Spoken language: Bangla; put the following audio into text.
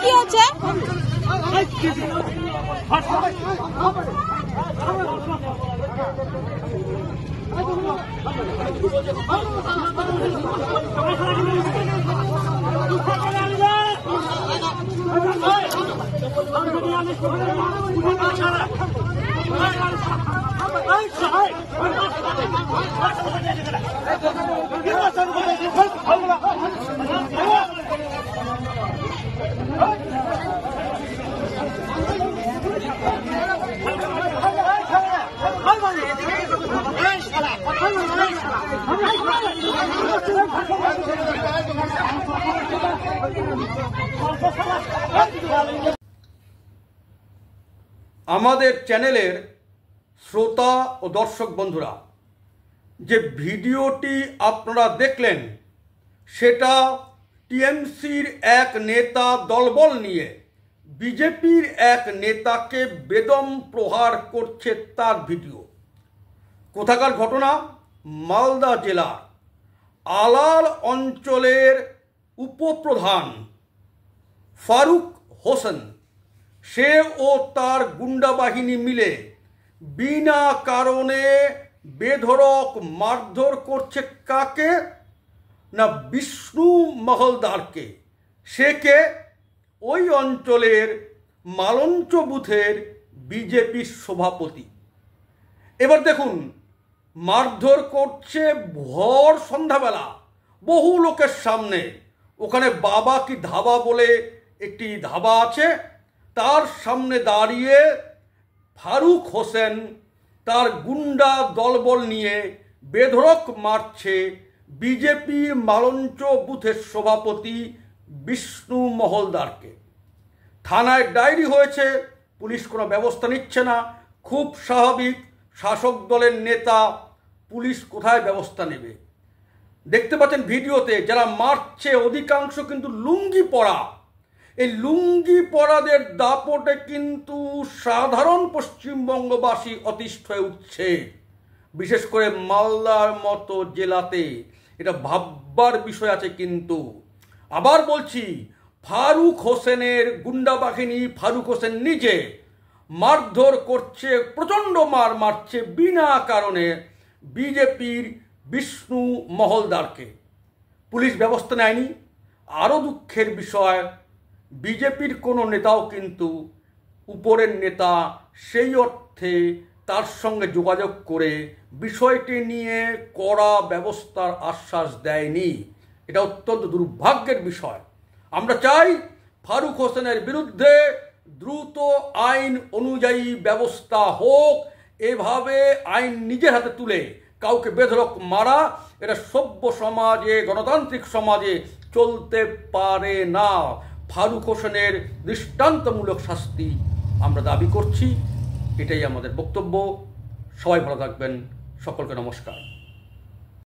কি হচ্ছে? আমাদের চ্যানেলের শ্রোতা ও দর্শক বন্ধুরা, যে ভিডিওটি আপনারা দেখলেন সেটা টিএমসির এক নেতা দলবল নিয়ে বিজেপির এক নেতাকে বেদম প্রহার করছে তার ভিডিও। কোথাকার ঘটনা? মালদা জেলার আলাল অঞ্চলের উপপ্রধান ফারুক হোসেন, সে ও তার গুন্ডা বাহিনী মিলে বিনা কারণে বেধড়ক মারধর করছে কাকে না? বিষ্ণু মহলদারকে। সে কে? ওই অঞ্চলের মালঞ্চ বুথের বিজেপির সভাপতি। এবার দেখুন, মারধর করছে ভর সন্ধ্যাবেলা বহু লোকের সামনে। ওখানে বাবা কি ধাবা বলে একটি ধাবা আছে, তার সামনে দাঁড়িয়ে ফারুক হোসেন তার গুন্ডা দলবল নিয়ে বেধড়ক মারছে বিজেপির মালঞ্চ বুথের সভাপতি বিষ্ণু মহলদারকে। থানায় ডায়েরি হয়েছে, পুলিশ কোনো ব্যবস্থা নিচ্ছে না। খুব স্বাভাবিক, শাসক দলের নেতা, পুলিশ কোথায় ব্যবস্থা নেবে? দেখতে পাচ্ছেন ভিডিওতে যারা মারছে অধিকাংশ কিন্তু লুঙ্গি পরা। এই লুঙ্গি পরাদের দাপটে কিন্তু সাধারণ পশ্চিমবঙ্গবাসী অতিষ্ঠ হয়ে উঠছে। বিশেষ করে মালদার মতো জেলাতে এটা ভাববার বিষয় আছে। কিন্তু আবার বলছি, ফারুক হোসেনের গুন্ডা বাহিনী, ফারুক হোসেন নিজে মারধর করছে, প্রচণ্ড মারছে বিনা কারণে বিজেপির বিষ্ণু মহলদারকে। পুলিশ ব্যবস্থা নেয়নি। আরও দুঃখের বিষয়, বিজেপির কোনো নেতাও কিন্তু উপরের নেতা সেই অর্থে তার সঙ্গে যোগাযোগ করে বিষয়টি নিয়ে কড়া ব্যবস্থার আশ্বাস দেয়নি। এটা অত্যন্ত দুর্ভাগ্যের বিষয়। আমরা চাই ফারুক হোসেনের বিরুদ্ধে দ্রুত আইন অনুযায়ী ব্যবস্থা হোক। এভাবে আইন নিজের হাতে তুলে কাউকে বেধড়ক মারা, এটা সভ্য সমাজে, গণতান্ত্রিক সমাজে চলতে পারে না। ফারুক হোসেনের দৃষ্টান্তমূলক শাস্তি আমরা দাবি করছি। এটাই আমাদের বক্তব্য। সবাই ভালো থাকবেন। সকলকে নমস্কার।